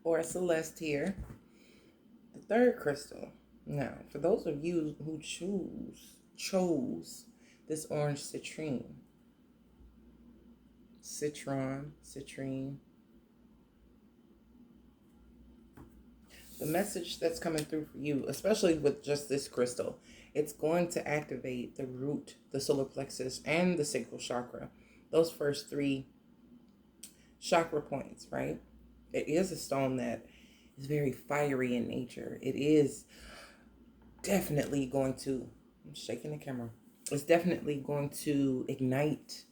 or Celeste here. The third crystal. Now, for those of you who chose this orange citrine, the message that's coming through for you, especially with just this crystal, it's going to activate the root, the solar plexus, and the sacral chakra. Those first three chakra points, right? It is a stone that is very fiery in nature. It is definitely going to, I'm shaking the camera, it's definitely going to ignite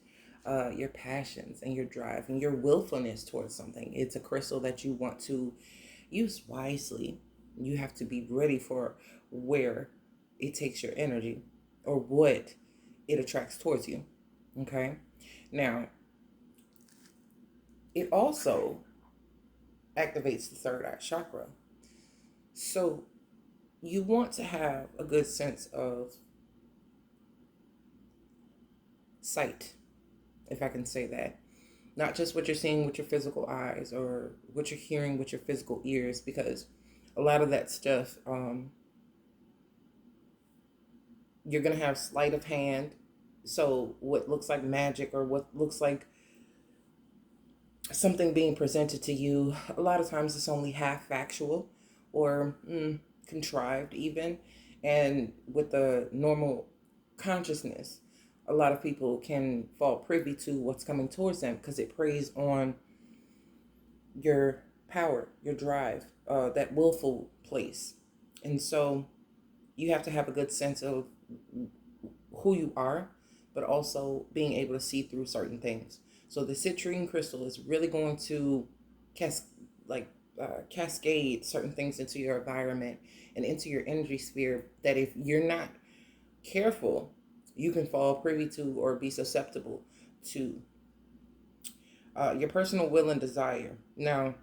your passions and your drive and your willfulness towards something. It's a crystal that you want to use wisely. You have to be ready for where it takes your energy or what it attracts towards you. Okay. Now, it also activates the third eye chakra. So you want to have a good sense of sight, if I can say that. Not just what you're seeing with your physical eyes or what you're hearing with your physical ears, because a lot of that stuff, you're going to have sleight of hand. So what looks like magic or what looks like something being presented to you, a lot of times it's only half factual or contrived even. And with the normal consciousness, a lot of people can fall privy to what's coming towards them because it preys on your power, your drive, that willful place. And so you have to have a good sense of who you are, but also being able to see through certain things. So the citrine crystal is really going to cascade certain things into your environment and into your energy sphere that if you're not careful, you can fall privy to or be susceptible to your personal will and desire. Now,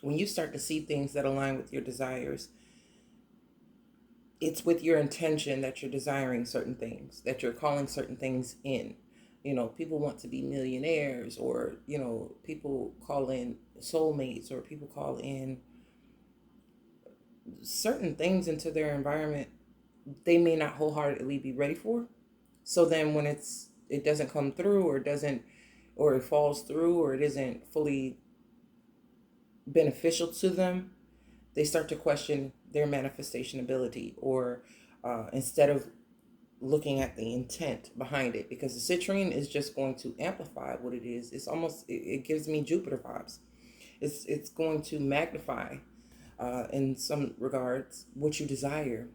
when you start to see things that align with your desires, it's with your intention that you're desiring certain things, that you're calling certain things in. You know, people want to be millionaires, or, you know, people call in soulmates, or people call in certain things into their environment they may not wholeheartedly be ready for. So then when it doesn't come through, or it falls through, or it isn't fully beneficial to them, they start to question their manifestation ability, or instead of looking at the intent behind it, because the citrine is just going to amplify what it is. It's almost, it gives me Jupiter vibes. It's going to magnify in some regards what you desire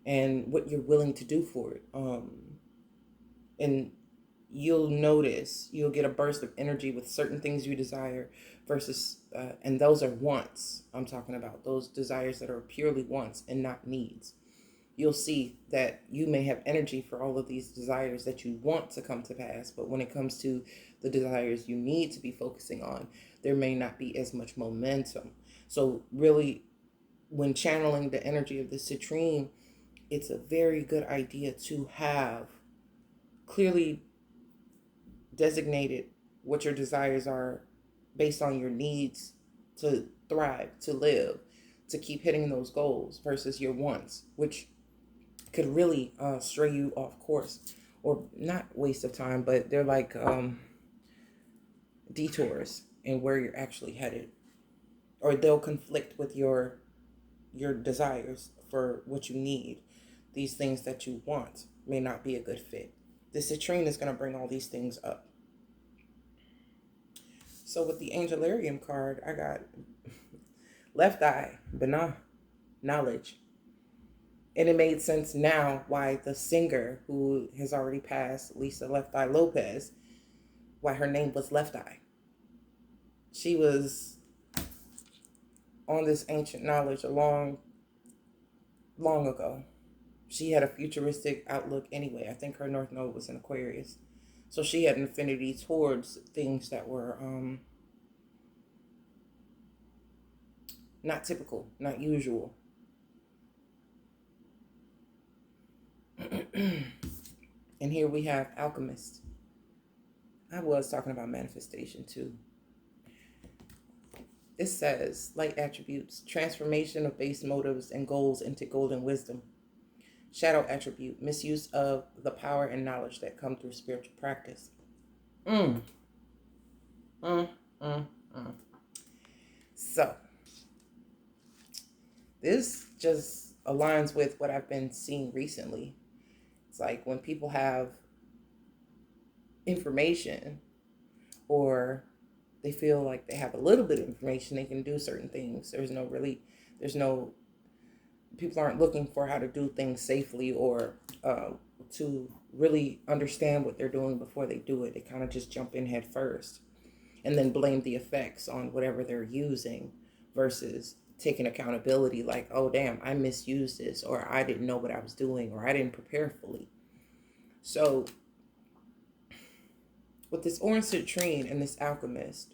and what you're willing to do for it. And you'll get a burst of energy with certain things you desire versus, and those are wants. I'm talking about those desires that are purely wants and not needs. You'll see that you may have energy for all of these desires that you want to come to pass, but when it comes to the desires you need to be focusing on, there may not be as much momentum. So really, when channeling the energy of the citrine, it's a very good idea to have clearly designated what your desires are based on your needs to thrive, to live, to keep hitting those goals versus your wants, which could really stray you off course, or not waste of time, but they're like detours in where you're actually headed, or they'll conflict with your desires for what you need. These things that you want may not be a good fit. The citrine is going to bring all these things up. So with the Angelarium card, I got left eye, Bana, knowledge. And it made sense now why the singer who has already passed, Lisa Left Eye Lopez, why her name was Left Eye. She was on this ancient knowledge a long ago. She had a futuristic outlook anyway. I think her North Node was in Aquarius. So she had an affinity towards things that were not typical, not usual. And here we have Alchemist. I was talking about manifestation too. It says light attributes, transformation of base motives and goals into golden wisdom. Shadow attribute, misuse of the power and knowledge that come through spiritual practice. Mm, mm, mm, mm. So, this just aligns with what I've been seeing recently. It's like when people have information, or they feel like they have a little bit of information, they can do certain things. There's no, people aren't looking for how to do things safely, or to really understand what they're doing before they do it. They kind of just jump in head first and then blame the effects on whatever they're using versus taking accountability, like, oh damn, I misused this, or I didn't know what I was doing, or I didn't prepare fully. So with this orange citrine and this alchemist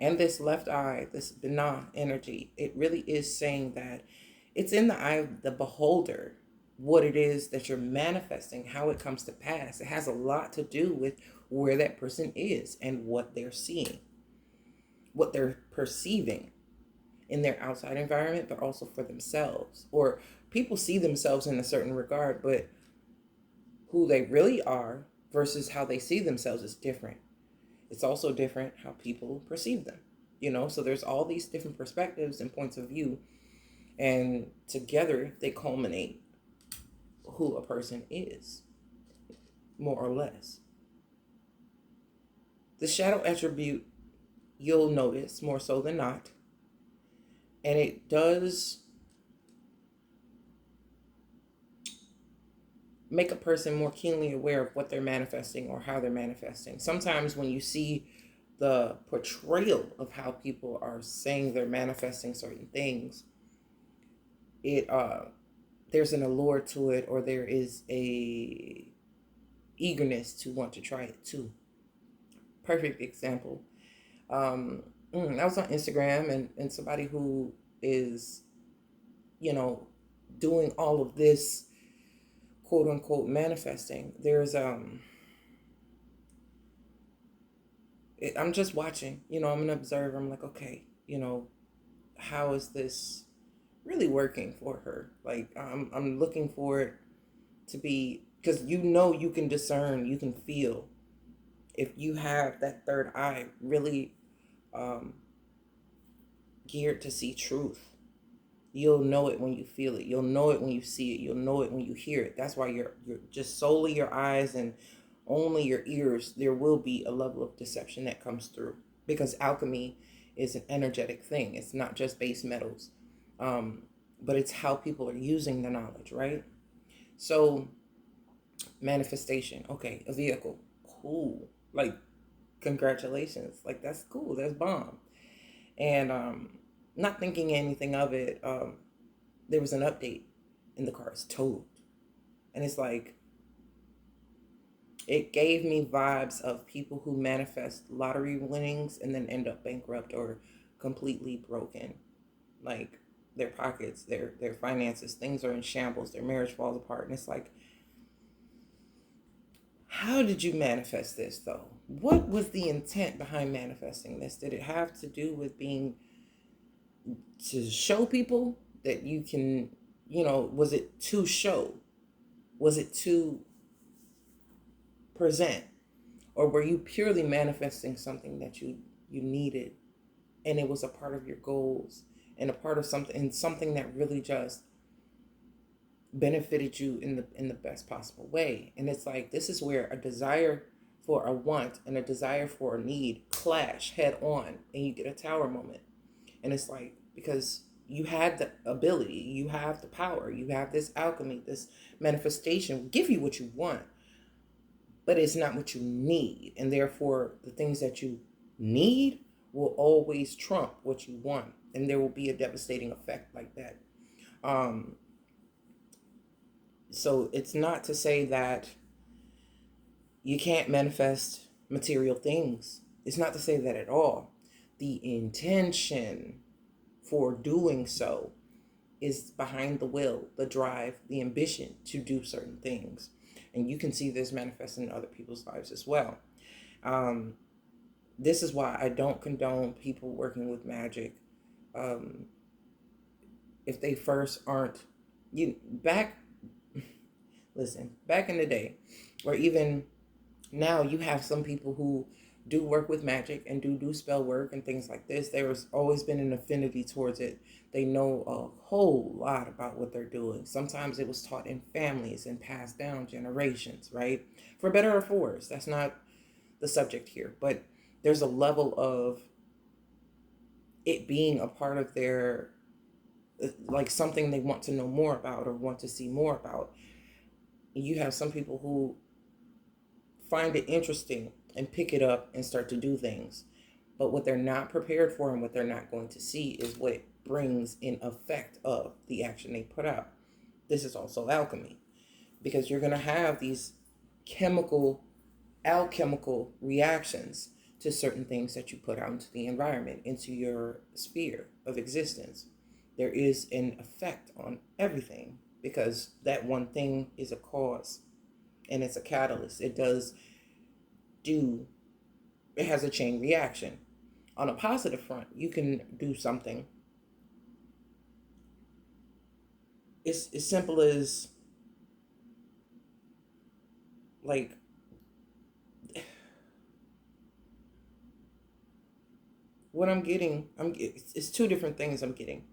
and this left eye, this Binah energy, it really is saying that it's in the eye of the beholder what it is that you're manifesting, how it comes to pass. It has a lot to do with where that person is and what they're seeing, what they're perceiving in their outside environment, but also for themselves. Or people see themselves in a certain regard, but who they really are versus how they see themselves is different. It's also different how people perceive them, so there's all these different perspectives and points of view, and together they culminate who a person is, more or less. The shadow attribute, you'll notice more so than not, and it does make a person more keenly aware of what they're manifesting or how they're manifesting. Sometimes when you see the portrayal of how people are saying they're manifesting certain things, it there's an allure to it, or there is a eagerness to want to try it too. Perfect example. I was on Instagram, and somebody who is, doing all of this quote unquote manifesting. I'm just watching, I'm an observer. I'm like, okay, how is this really working for her? Like, I'm looking for it to be, because you can discern, you can feel if you have that third eye really geared to see truth. You'll know it when you feel it. You'll know it when you see it. You'll know it when you hear it. That's why you're just solely your eyes and only your ears. There will be a level of deception that comes through, because alchemy is an energetic thing. It's not just base metals, but it's how people are using the knowledge, right? So manifestation, okay, a vehicle, cool. Like, congratulations. Like, that's cool. That's bomb. And not thinking anything of it, there was an update and the car is towed. And it's like, it gave me vibes of people who manifest lottery winnings and then end up bankrupt or completely broken. Like, their pockets, their finances, things are in shambles, their marriage falls apart. And it's like, how did you manifest this though? What was the intent behind manifesting this? Did it have to do with being, to show people that you can, was it to show? Was it to present? Or were you purely manifesting something that you needed, and it was a part of your goals and a part of something that really just benefited you in the best possible way? And it's like, this is where a desire for a want and a desire for a need clash head on, and you get a tower moment. And it's like, because you had the ability, you have the power, you have this alchemy, this manifestation will give you what you want, but it's not what you need. And therefore, the things that you need will always trump what you want. And there will be a devastating effect like that. So it's not to say that you can't manifest material things. It's not to say that at all. The intention for doing so is behind the will, the drive, the ambition to do certain things. And you can see this manifest in other people's lives as well. This is why I don't condone people working with magic. Um, if they first aren't, you back, listen, back in the day, or even now, you have some people who do work with magic and do spell work and things like this. There's always been an affinity towards it. They know a whole lot about what they're doing. Sometimes it was taught in families and passed down generations, right? For better or for worse. That's not the subject here. But there's a level of it being a part of their, like something they want to know more about or want to see more about. You have some people who find it interesting and pick it up and start to do things. But what they're not prepared for and what they're not going to see is what it brings in effect of the action they put out. This is also alchemy, because you're going to have these chemical, alchemical reactions to certain things that you put out into the environment, into your sphere of existence. There is an effect on everything because that one thing is a cause and it's a catalyst. It has a chain reaction. On a positive front, you can do something. It's as simple as, like, what I'm getting. It's two different things I'm getting.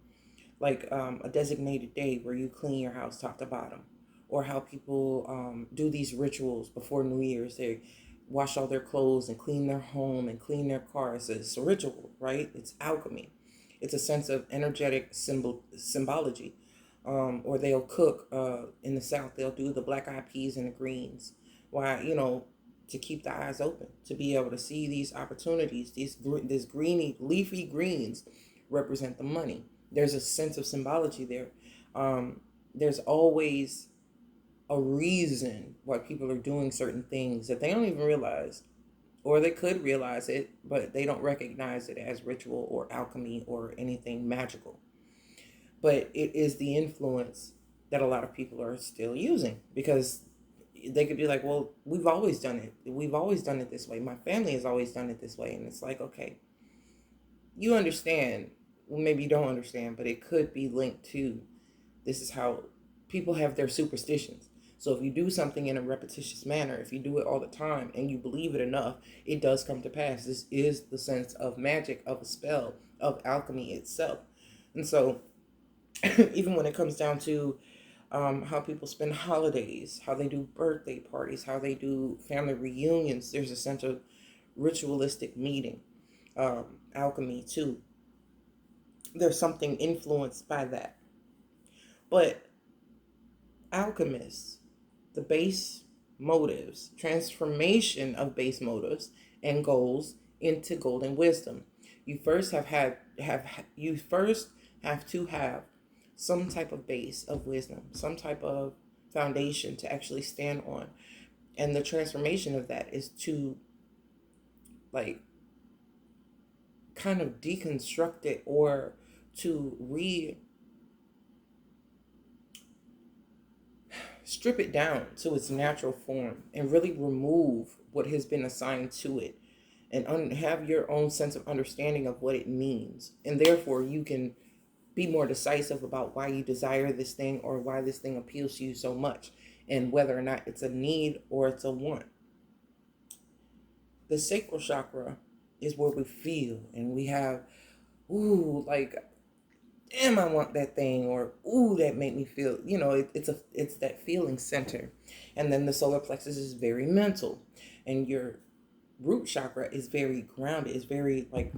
Like a designated day where you clean your house top to bottom, or how people do these rituals before New Year's. They wash all their clothes and clean their home and clean their cars. It's a ritual, right? It's alchemy. It's a sense of energetic symbology. Or they'll cook in the South. They'll do the black eyed peas and the greens. Why, to keep the eyes open, to be able to see these opportunities. These greeny leafy greens represent the money. There's a sense of symbology there. There's always a reason why people are doing certain things that they don't even realize, or they could realize it, but they don't recognize it as ritual or alchemy or anything magical. But it is the influence that a lot of people are still using, because they could be like, well, we've always done it. We've always done it this way. My family has always done it this way. And it's like, okay, you understand. Well, maybe you don't understand, but it could be linked to, this is how people have their superstitions. So if you do something in a repetitious manner, if you do it all the time and you believe it enough, it does come to pass. This is the sense of magic, of a spell, of alchemy itself. And so even when it comes down to how people spend holidays, how they do birthday parties, how they do family reunions, there's a sense of ritualistic meeting, alchemy too. There's something influenced by that. But alchemists, the base motives, transformation of base motives and goals into golden wisdom. You first you first have to have some type of base of wisdom, some type of foundation to actually stand on. And the transformation of that is to, like, kind of deconstruct it, or to strip it down to its natural form and really remove what has been assigned to it, and have your own sense of understanding of what it means. And therefore you can be more decisive about why you desire this thing, or why this thing appeals to you so much, and whether or not it's a need or it's a want. The sacral chakra is where we feel, and we have, ooh, like, damn, I want that thing, or ooh, that made me feel, it's that feeling center. And then the solar plexus is very mental, and your root chakra is very grounded. It's very, like,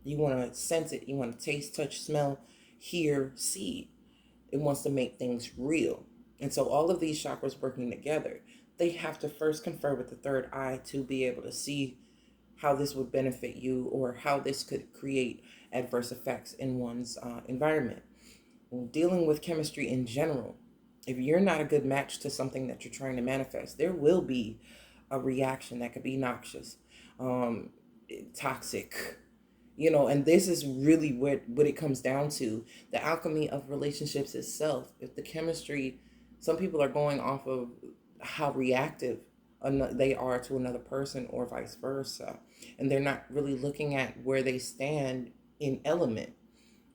you want to sense it, you want to taste, touch, smell, hear, see. It wants to make things real. And so all of these chakras working together, they have to first confer with the third eye to be able to see how this would benefit you, or how this could create adverse effects in one's environment. When dealing with chemistry in general, if you're not a good match to something that you're trying to manifest, there will be a reaction that could be noxious, toxic, and this is really what it comes down to. The alchemy of relationships itself. If the chemistry, some people are going off of how reactive they are to another person, or vice versa. And they're not really looking at where they stand in element,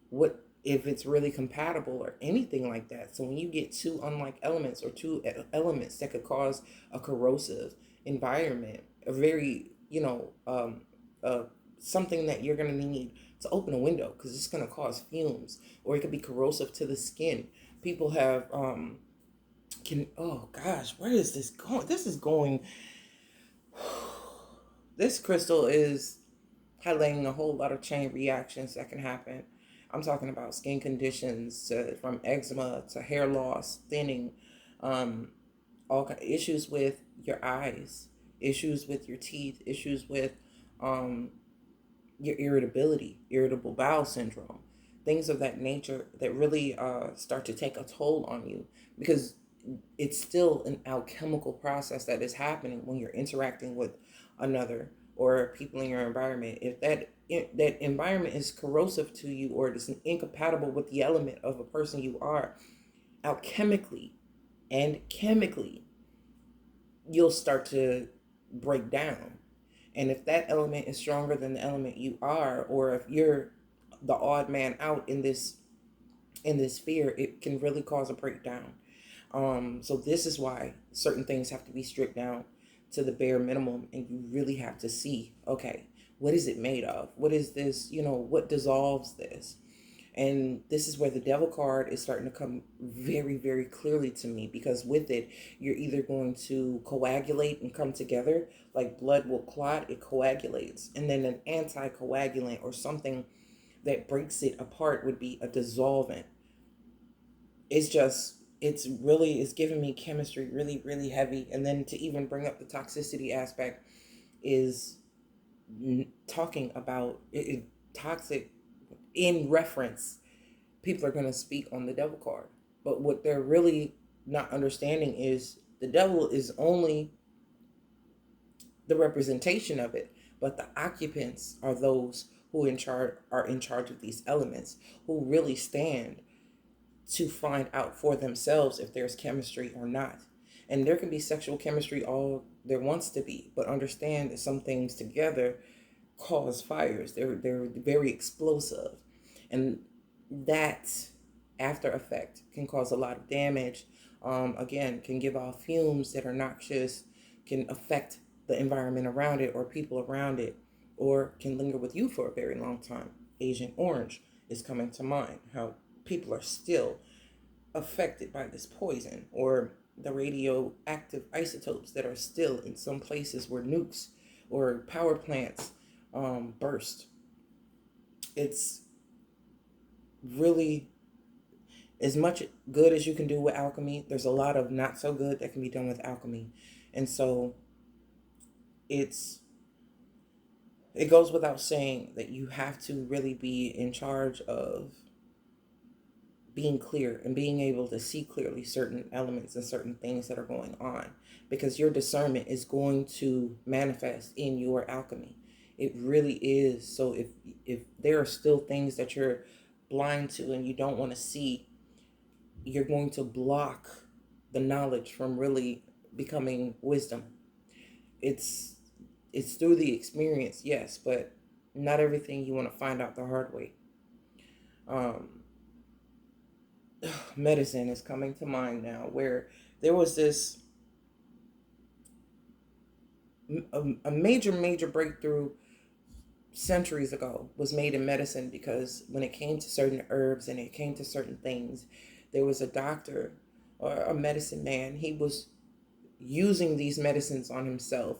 what if it's really compatible or anything like that. So when you get two unlike elements, or two elements that could cause a corrosive environment, a very, uh, something that you're going to need to open a window because it's going to cause fumes, or it could be corrosive to the skin. People have can oh gosh, where is this going? This is going. This crystal is highlighting a whole lot of chain reactions that can happen. I'm talking about skin conditions, from eczema to hair loss, thinning, um, issues with your eyes, issues with your teeth, issues with um, your irritability, irritable bowel syndrome, things of that nature that really start to take a toll on you, because it's still an alchemical process that is happening when you're interacting with another or people in your environment. If that environment is corrosive to you, or it is incompatible with the element of a person you are, alchemically and chemically, you'll start to break down. And if that element is stronger than the element you are, or if you're the odd man out in this sphere, it can really cause a breakdown. So this is why certain things have to be stripped down to the bare minimum, and you really have to see, okay, what is it made of? What is this? What dissolves this? And this is where the devil card is starting to come very, very clearly to me, because with it, you're either going to coagulate and come together, like blood will clot, it coagulates. And then an anticoagulant, or something that breaks it apart, would be a dissolvent. It's giving me chemistry really, really heavy. And then to even bring up the toxicity aspect is talking about toxic in reference. People are going to speak on the devil card, but what they're really not understanding is the devil is only the representation of it, but the occupants are those who are in charge of these elements, who really stand to find out for themselves if there's chemistry or not. And there can be sexual chemistry all there wants to be, but understand that some things together cause fires. They're very explosive, and that after effect can cause a lot of damage. Again, can give off fumes that are noxious, can affect the environment around it or people around it, or can linger with you for a very long time. Agent Orange is coming to mind. How people are still affected by this poison, or the radioactive isotopes that are still in some places where nukes or power plants burst. It's really, as much good as you can do with alchemy, there's a lot of not so good that can be done with alchemy. And so it's it goes without saying that you have to really be in charge of being clear and being able to see clearly certain elements and certain things that are going on, because your discernment is going to manifest in your alchemy. It really is. So if there are still things that you're blind to and you don't want to see, you're going to block the knowledge from really becoming wisdom. It's through the experience, yes, but not everything you want to find out the hard way. um Medicine is coming to mind now, where there was this a major breakthrough centuries ago was made in medicine, because when it came to certain herbs and it came to certain things, there was a doctor or a medicine man. He was using these medicines on himself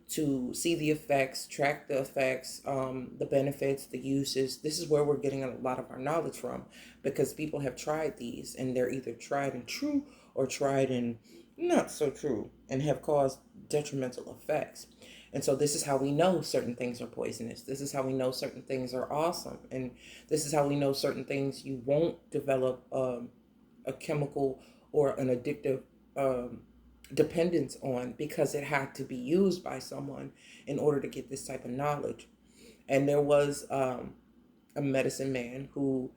to see the effects, track the effects, the benefits, the uses. This is where we're getting a lot of our knowledge from, because people have tried these and they're either tried and true or tried and not so true and have caused detrimental effects. And so this is how we know certain things are poisonous. This is how we know certain things are awesome. And this is how we know certain things you won't develop a chemical or an addictive dependence on, because it had to be used by someone in order to get this type of knowledge. And there was a medicine man who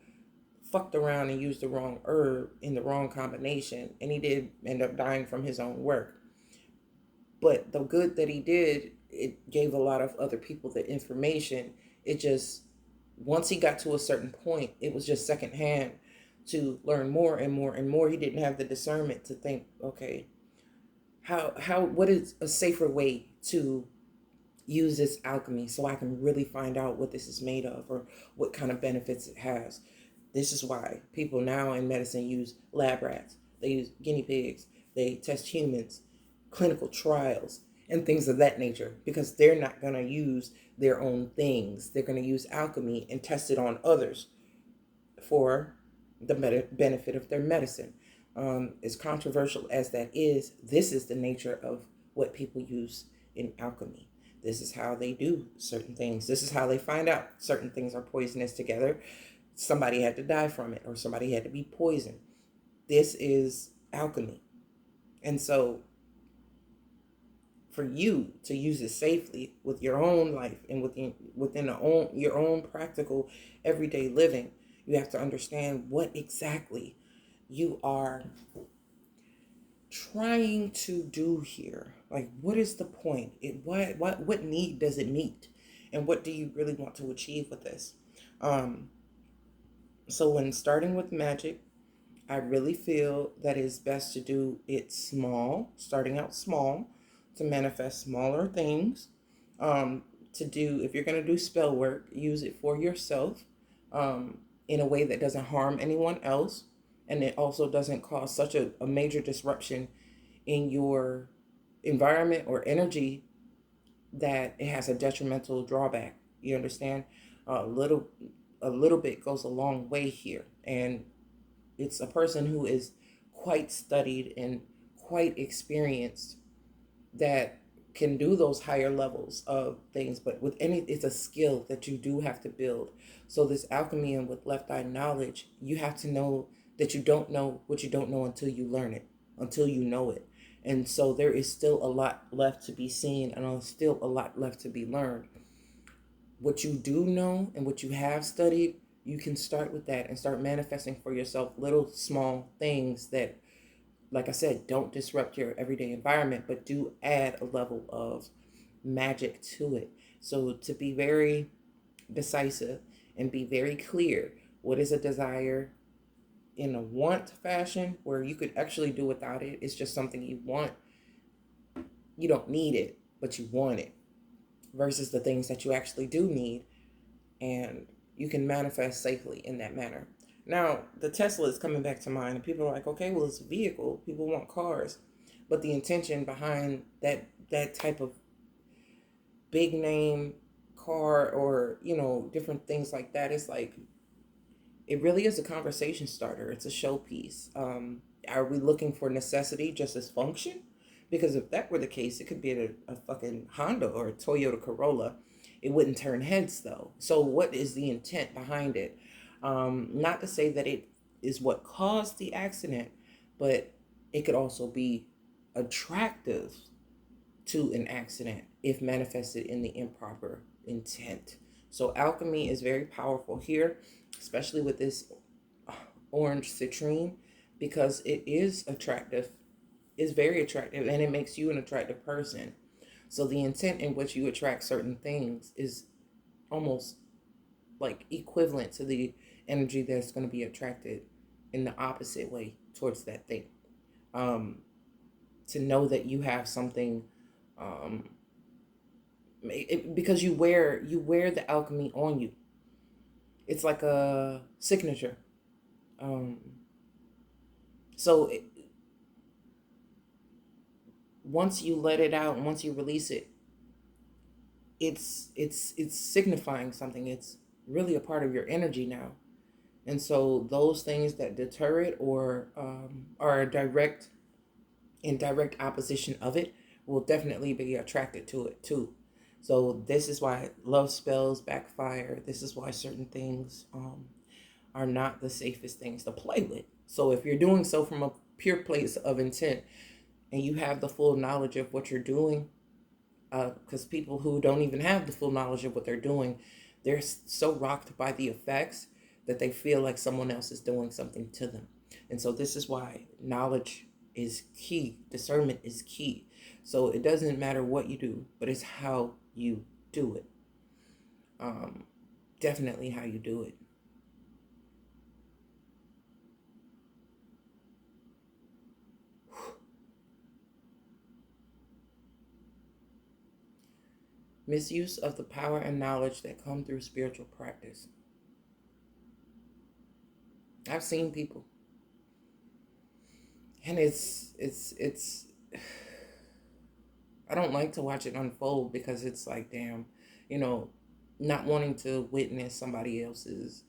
fucked around and used the wrong herb in the wrong combination, and he did end up dying from his own work. But the good that he did, it gave a lot of other people the information. It just, once he got to a certain point, it was just secondhand to learn more and more and more. He didn't have the discernment to think, okay, what is a safer way to use this alchemy so I can really find out what this is made of or what kind of benefits it has. This is why people now in medicine use lab rats, they use guinea pigs, they test humans, clinical trials, and things of that nature, because they're not going to use their own things. They're going to use alchemy and test it on others for the benefit of their medicine. As controversial as that is, this is the nature of what people use in alchemy. This is how they do certain things. This is how they find out certain things are poisonous together. Somebody had to die from it, or somebody had to be poisoned. This is alchemy. And so for you to use it safely with your own life and within your own practical everyday living, you have to understand what exactly you are trying to do here. Like, what is the point? What need does it meet? And what do you really want to achieve with this? So when starting with magic, I really feel that it's best to do it small, starting out small, to manifest smaller things. To do, if you're going to do spell work, use it for yourself in a way that doesn't harm anyone else. And it also doesn't cause such a major disruption in your environment or energy that it has a detrimental drawback. You understand? A little bit goes a long way here. And it's a person who is quite studied and quite experienced that can do those higher levels of things. But with it's a skill that you do have to build. So this alchemy and with left eye knowledge, you have to know that you don't know what you don't know until you learn it, until you know it. And so there is still a lot left to be seen, and still a lot left to be learned. What you do know and what you have studied, you can start with that and start manifesting for yourself little small things that, like I said, don't disrupt your everyday environment, but do add a level of magic to it. So to be very decisive and be very clear, what is a desire in a want fashion where you could actually do without it? It's just something you want. You don't need it, but you want it. Versus the things that you actually do need, and you can manifest safely in that manner. Now, the Tesla is coming back to mind, and people are like, okay, well, it's a vehicle. People want cars. But the intention behind that type of big name car, or, different things like that, is like, it really is a conversation starter. It's a showpiece. Are we looking for necessity just as function? Because if that were the case, it could be a fucking Honda or a Toyota Corolla. It wouldn't turn heads, though. So what is the intent behind it? Not to say that it is what caused the accident, but it could also be attractive to an accident if manifested in the improper intent. So alchemy is very powerful here, especially with this orange citrine, because it is attractive. It's very attractive, and it makes you an attractive person. So the intent in which you attract certain things is almost like equivalent to the energy that's going to be attracted in the opposite way towards that thing. To know that you have something, because you wear the alchemy on you. It's like a signature. So once you let it out and once you release it, it's signifying something. It's really a part of your energy now. And so those things that deter it or are in direct opposition of it will definitely be attracted to it too. So this is why love spells backfire. This is why certain things are not the safest things to play with. So if you're doing so from a pure place of intent and you have the full knowledge of what you're doing, because people who don't even have the full knowledge of what they're doing, they're so rocked by the effects that they feel like someone else is doing something to them. And so this is why knowledge is key. Discernment is key. So it doesn't matter what you do, but it's how you do it. Definitely how you do it. Misuse of the power and knowledge that come through spiritual practice. I've seen people, and it's I don't like to watch it unfold because it's like, damn, you know, not wanting to witness somebody else's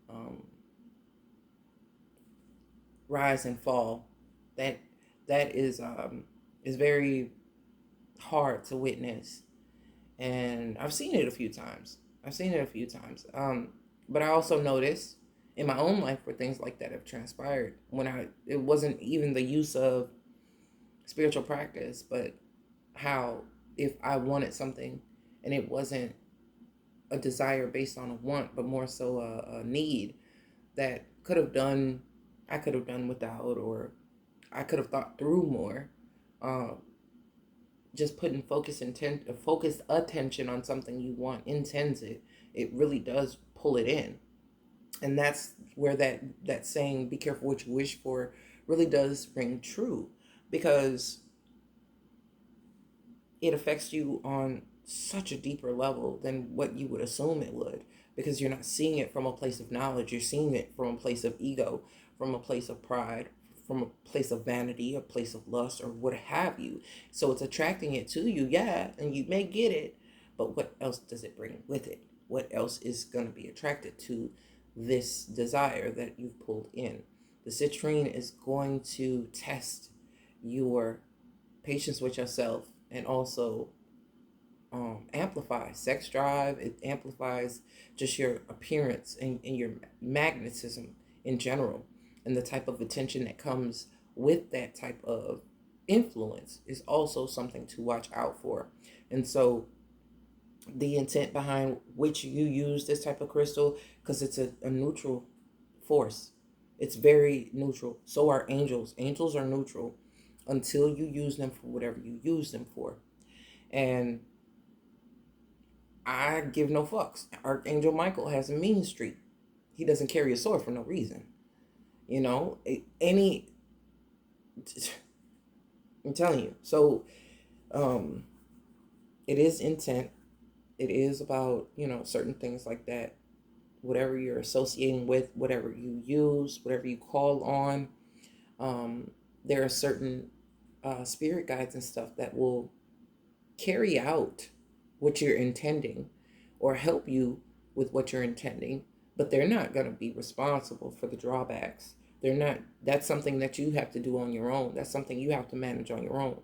um, rise and fall. That that is very hard to witness, and I've seen it a few times. But I also noticed in my own life where things like that have transpired when it wasn't even the use of spiritual practice, but how if I wanted something and it wasn't a desire based on a want, but more so a need that I could have done without, or I could have thought through more. Uh, just putting focused attention on something you want intends it really does pull it in. And that's where that saying, be careful what you wish for, really does ring true, because it affects you on such a deeper level than what you would assume it would, because you're not seeing it from a place of knowledge. You're seeing it from a place of ego, from a place of pride, from a place of vanity, a place of lust, or what have you. So it's attracting it to you, yeah, and you may get it, but what else does it bring with it? What else is going to be attracted to this desire that you've pulled in? The citrine is going to test your patience with yourself, and also amplify sex drive. It amplifies just your appearance and your magnetism in general, and the type of attention that comes with that type of influence is also something to watch out for. And so the intent behind which you use this type of crystal, because it's a neutral force. It's very neutral. So are angels. Angels are neutral until you use them for whatever you use them for. And I give no fucks. Archangel Michael has a mean streak. He doesn't carry a sword for no reason. You know, any. I'm telling you. So, it is intent. It is about, certain things like that. Whatever you're associating with, whatever you use, whatever you call on. There are certain spirit guides and stuff that will carry out what you're intending or help you with what you're intending, but they're not going to be responsible for the drawbacks. They're not. That's something that you have to do on your own. That's something you have to manage on your own.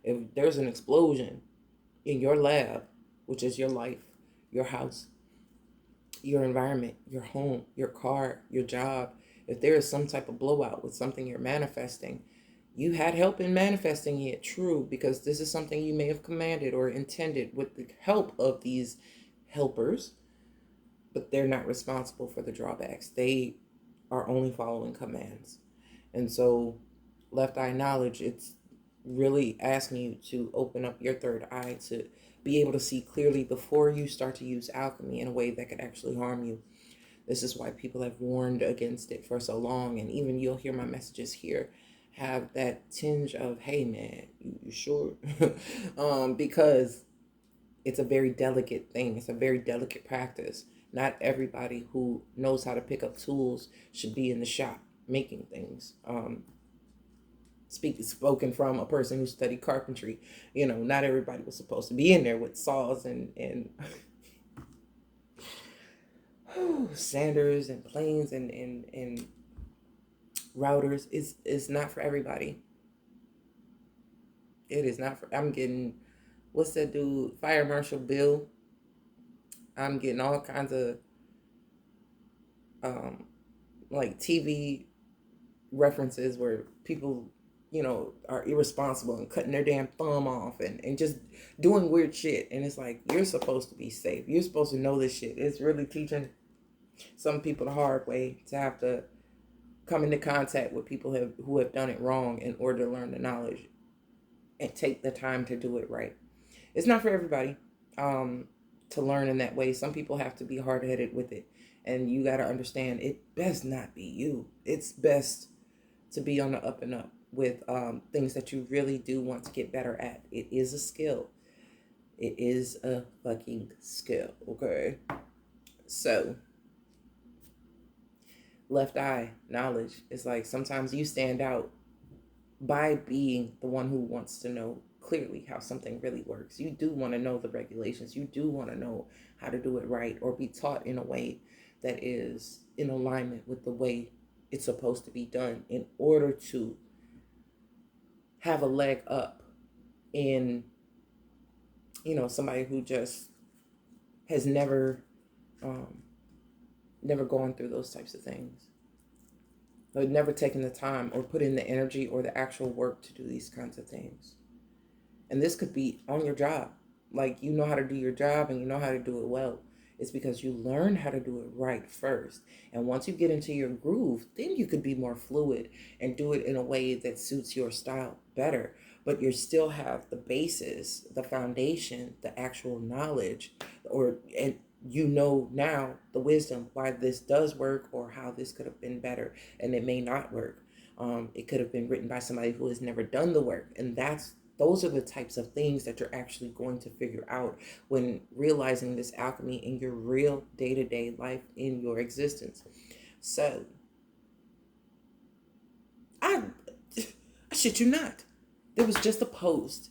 If there's an explosion in your lab, which is your life, your house, your environment, your home, your car, your job, if there is some type of blowout with something you're manifesting, you had help in manifesting it, true, because this is something you may have commanded or intended with the help of these helpers, but they're not responsible for the drawbacks. They are only following commands. And so, left eye knowledge, it's really asking you to open up your third eye to be able to see clearly before you start to use alchemy in a way that could actually harm you. This is why people have warned against it for so long, and even you'll hear my messages here have that tinge of, hey man, you sure? Because it's a very delicate thing. It's a very delicate practice. Not everybody who knows how to pick up tools should be in the shop making things. Spoken from a person who studied carpentry. Not everybody was supposed to be in there with saws and sanders and planes and routers. Is not for everybody. It is not for. I'm getting, what's that dude, Fire Marshal Bill? I'm getting all kinds of like TV references where people, are irresponsible and cutting their damn thumb off and just doing weird shit. And it's like, you're supposed to be safe. You're supposed to know this shit. It's really teaching some people the hard way to have to come into contact with people who have done it wrong in order to learn the knowledge and take the time to do it right. It's not for everybody to learn in that way. Some people have to be hard-headed with it. And you got to understand, it best not be you. It's best to be on the up and up with things that you really do want to get better at. It is a skill. It is a fucking skill, okay? So, left eye knowledge is like sometimes you stand out by being the one who wants to know clearly how something really works. You do want to know the regulations. You do want to know how to do it right, or be taught in a way that is in alignment with the way it's supposed to be done in order to have a leg up in, somebody who just has never gone through those types of things. Or never taken the time or put in the energy or the actual work to do these kinds of things. And this could be on your job. Like, you know how to do your job and you know how to do it well. It's because you learn how to do it right first. And once you get into your groove, then you could be more fluid and do it in a way that suits your style better. But you still have the basis, the foundation, the actual knowledge, and you know now the wisdom why this does work or how this could have been better, and it may not work. It could have been written by somebody who has never done the work, and those are the types of things that you're actually going to figure out when realizing this alchemy in your real day-to-day life in your existence. So I shit you not, there was just a post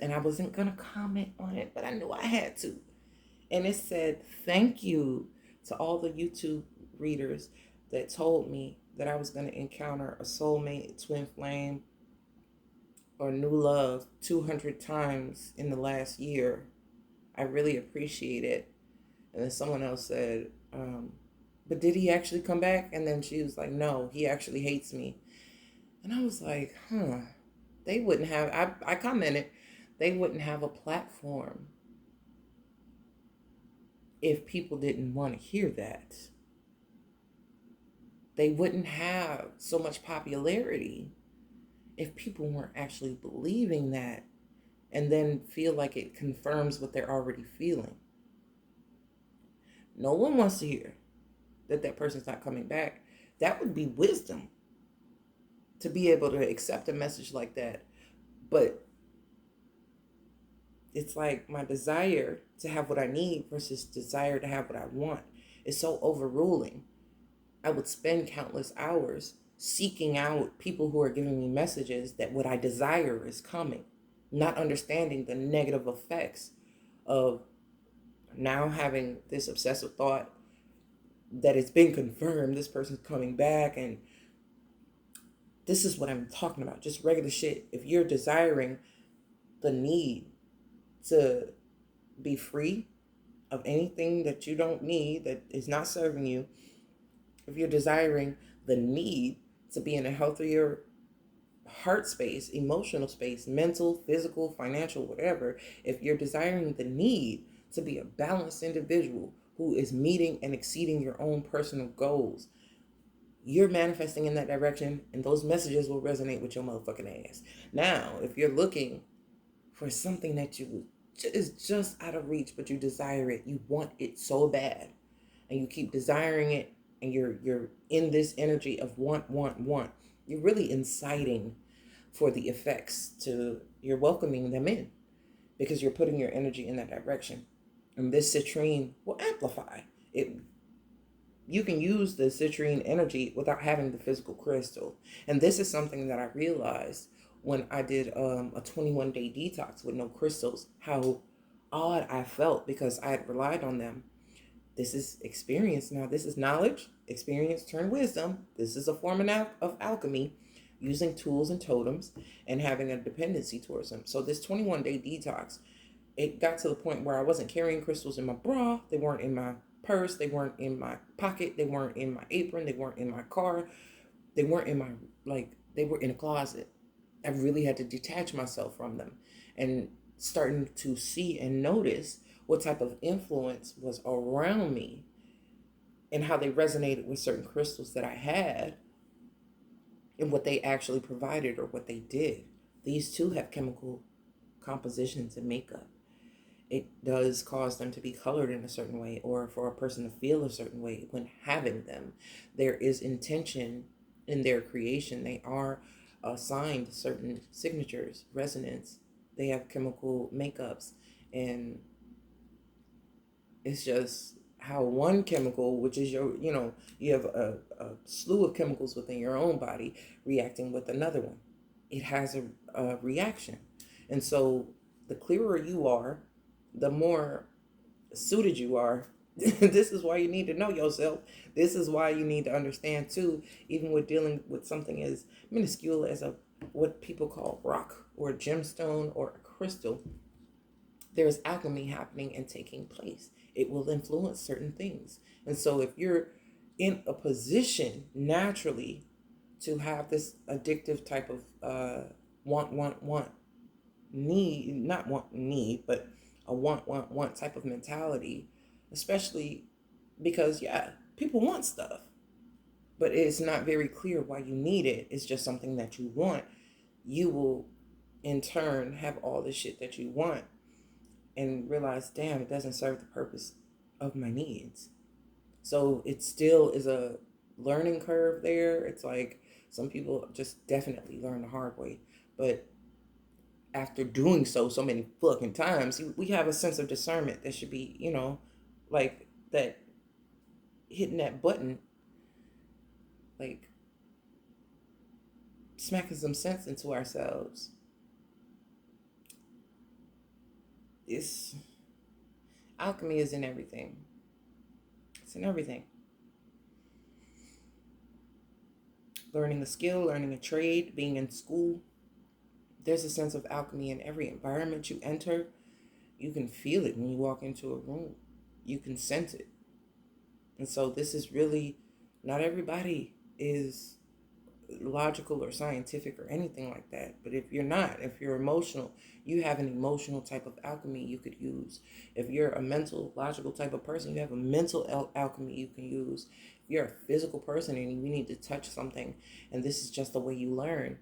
and I wasn't gonna comment on it, but I knew I had to. And it said, thank you to all the YouTube readers that told me that I was going to encounter a soulmate, twin flame, or new love 200 times in the last year. I really appreciate it. And then someone else said, but did he actually come back? And then she was like, no, he actually hates me. And I was like, they wouldn't have, I commented, they wouldn't have a platform if people didn't want to hear that. They wouldn't have so much popularity if people weren't actually believing that and then feel like it confirms what they're already feeling. No one wants to hear that person's not coming back. That would be wisdom to be able to accept a message like that. But it's like my desire to have what I need versus desire to have what I want is so overruling. I would spend countless hours seeking out people who are giving me messages that what I desire is coming, not understanding the negative effects of now having this obsessive thought that it's been confirmed, this person's coming back. And this is what I'm talking about, just regular shit. If you're desiring the need to be free of anything that you don't need, that is not serving you, if you're desiring the need to be in a healthier heart space, emotional space, mental, physical, financial, whatever, if you're desiring the need to be a balanced individual who is meeting and exceeding your own personal goals, you're manifesting in that direction, and those messages will resonate with your motherfucking ass. Now, if you're looking for something that is just out of reach, but you desire it, you want it so bad, and you keep desiring it, and you're in this energy of want, you're really inciting for the effects you're welcoming them in, because you're putting your energy in that direction. And this citrine will amplify it. You can use the citrine energy without having the physical crystal. And this is something that I realized when I did a 21-day detox with no crystals, how odd I felt because I had relied on them. This is experience now. This is knowledge, experience turned wisdom. This is a form of alchemy, using tools and totems and having a dependency towards them. So this 21-day detox, it got to the point where I wasn't carrying crystals in my bra. They weren't in my purse. They weren't in my pocket. They weren't in my apron. They weren't in my car. They weren't in my, they were in a closet. I really had to detach myself from them and starting to see and notice what type of influence was around me and how they resonated with certain crystals that I had and what they actually provided or what they did. These too have chemical compositions and makeup. It does cause them to be colored in a certain way or for a person to feel a certain way when having them. There is intention in their creation. They are assigned certain signatures, resonance. They have chemical makeups. And it's just how one chemical, which is your, you have a slew of chemicals within your own body reacting with another one. It has a reaction. And so the clearer you are, the more suited you are. This is why you need to know yourself. This is why you need to understand too, even with dealing with something as minuscule as a what people call rock or a gemstone or a crystal. There's alchemy happening and taking place. It will influence certain things. And so if you're in a position naturally to have this addictive type of want, need, not want, need, but a want type of mentality, especially because, yeah, people want stuff, but it's not very clear why you need it. It's just something that you want. You will, in turn, have all the shit that you want and realize, damn, it doesn't serve the purpose of my needs. So it still is a learning curve there. It's like some people just definitely learn the hard way. But after doing so many fucking times, we have a sense of discernment that should be, like that hitting that button, like smacking some sense into ourselves. It's alchemy is in everything. It's in everything. Learning a skill, learning a trade, being in school. There's a sense of alchemy in every environment you enter. You can feel it when you walk into a room. You can sense it. And so this is really, not everybody is logical or scientific or anything like that. But if you're not, if you're emotional, you have an emotional type of alchemy you could use. If you're a mental, logical type of person, you have a mental alchemy you can use. If you're a physical person and you need to touch something, and this is just the way you learn,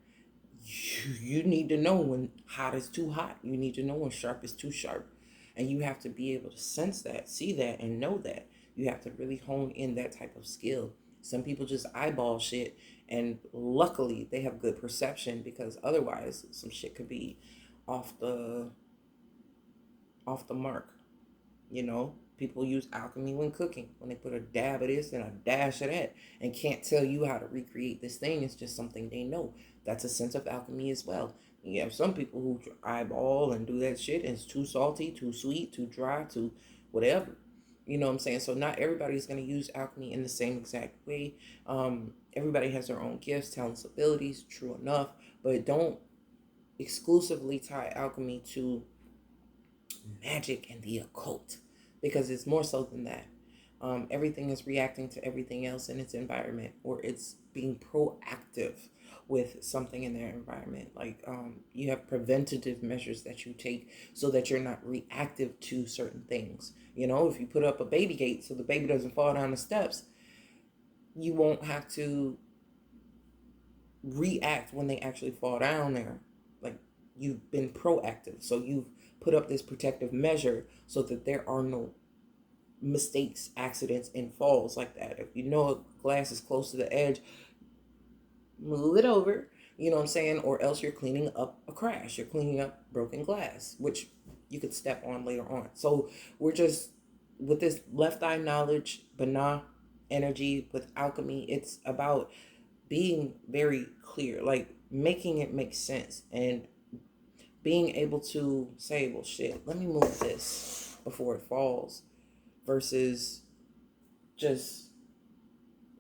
you need to know when hot is too hot. You need to know when sharp is too sharp. And you have to be able to sense that, see that, and know that. You have to really hone in that type of skill. Some people just eyeball shit, and luckily they have good perception, because otherwise some shit could be off the mark. People use alchemy when cooking, when they put a dab of this and a dash of that and can't tell you how to recreate this thing. It's just something they know. That's a sense of alchemy as well. You have some people who eyeball and do that shit and it's too salty, too sweet, too dry, too whatever. You know what I'm saying? So not everybody's going to use alchemy in the same exact way. Everybody has their own gifts, talents, abilities, true enough, but don't exclusively tie alchemy to magic and the occult, because it's more so than that. Everything is reacting to everything else in its environment, or it's being proactive with something in their environment. Like you have preventative measures that you take so that you're not reactive to certain things. If you put up a baby gate so the baby doesn't fall down the steps, you won't have to react when they actually fall down there. Like, you've been proactive, so you've put up this protective measure so that there are no mistakes, accidents, and falls like that. If you know a glass is close to the edge, move it over, you know what I'm saying? Or else you're cleaning up a crash. You're cleaning up broken glass, which you could step on later on. So we're just, with this left eye knowledge, Bana energy, with alchemy, it's about being very clear, like making it make sense, and being able to say, well, shit, let me move this before it falls, versus just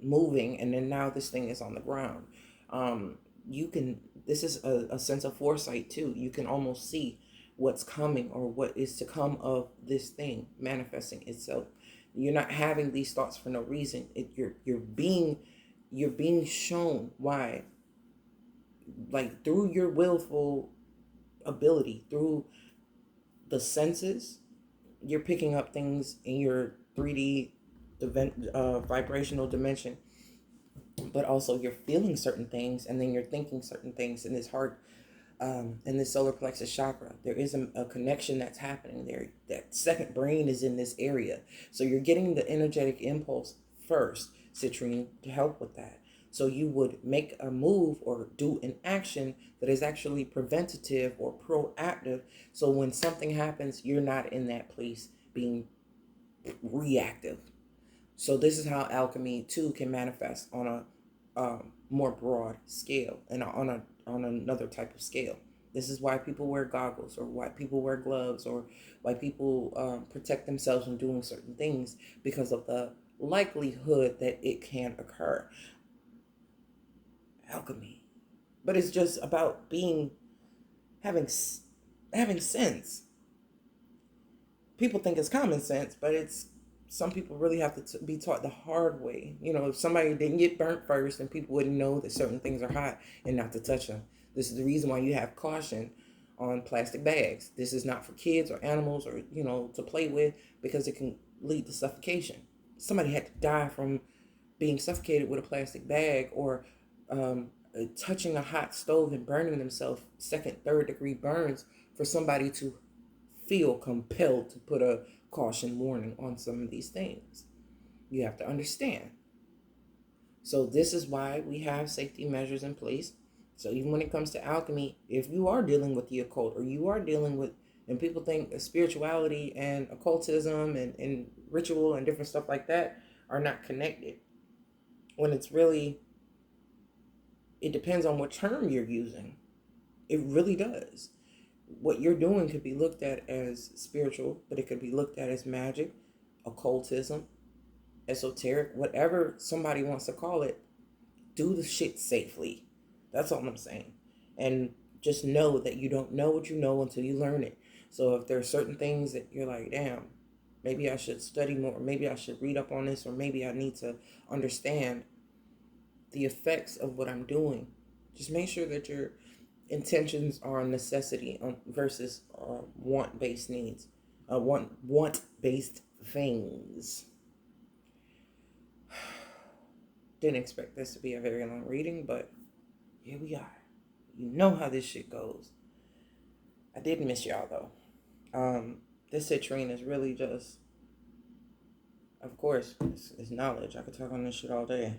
moving and then now this thing is on the ground. This is a sense of foresight too. You can almost see what's coming or what is to come of this thing manifesting itself. You're not having these thoughts for no reason. You're being shown why, like through your willful ability, through the senses, you're picking up things in your 3D vibrational dimension, but also you're feeling certain things, and then you're thinking certain things in this heart, in this solar plexus chakra. There is a connection that's happening there. That second brain is in this area. So you're getting the energetic impulse first, Citrine, to help with that. So you would make a move or do an action that is actually preventative or proactive. So when something happens, you're not in that place being reactive. So this is how alchemy too can manifest on a more broad scale and on another type of scale. This is why people wear goggles, or why people wear gloves, or why people protect themselves from doing certain things, because of the likelihood that it can occur. Alchemy, but it's just about having having sense. People think it's common sense, but it's some people really have to be taught the hard way. You know, if somebody didn't get burnt first, then people wouldn't know that certain things are hot and not to touch them. This is the reason why you have caution on plastic bags. This is not for kids or animals, or, you know, to play with, because it can lead to suffocation. Somebody had to die from being suffocated with a plastic bag, or touching a hot stove and burning themselves, second, third degree burns, for somebody to feel compelled to put a caution warning on some of these things. You have to understand. So this is why we have safety measures in place. So even when it comes to alchemy, if you are dealing with the occult, or you are dealing with, and people think spirituality and occultism and ritual and different stuff like that are not connected, when it's really, it depends on what term you're using. It really does. What you're doing could be looked at as spiritual, but it could be looked at as magic, occultism, esoteric, whatever somebody wants to call it. Do the shit safely. That's all I'm saying. And just know that you don't know what you know until you learn it. So if there are certain things that you're like, damn, maybe I should study more, maybe I should read up on this, or maybe I need to understand the effects of what I'm doing, just make sure that your intentions are necessity versus want-based needs, want-based things. Didn't expect this to be a very long reading, but here we are. You know how this shit goes. I did miss y'all though. This citrine is really just, of course, it's knowledge. I could talk on this shit all day.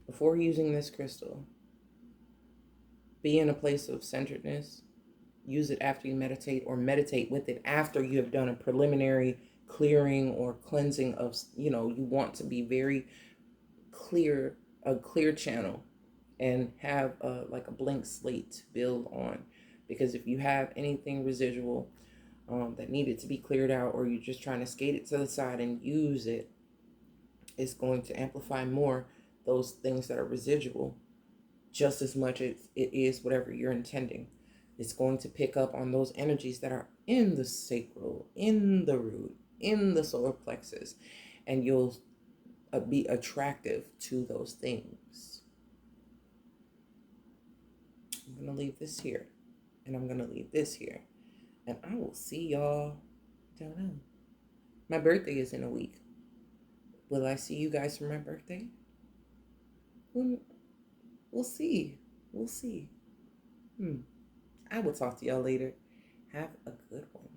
Before using this crystal, be in a place of centeredness. Use it after you meditate, or meditate with it after you have done a preliminary clearing or cleansing of, you want to be very clear, a clear channel, and have like a blank slate to build on. Because if you have anything residual that needed to be cleared out, or you're just trying to skate it to the side and use it, it's going to amplify more those things that are residual, just as much as it is whatever you're intending. It's going to pick up on those energies that are in the sacral, in the root, in the solar plexus, and you'll be attractive to those things. I'm going to leave this here, and I'm going to leave this here, and I will see y'all. Don't know. My birthday is in a week. Will I see you guys for my birthday? We'll see. We'll see. I will talk to y'all later. Have a good one.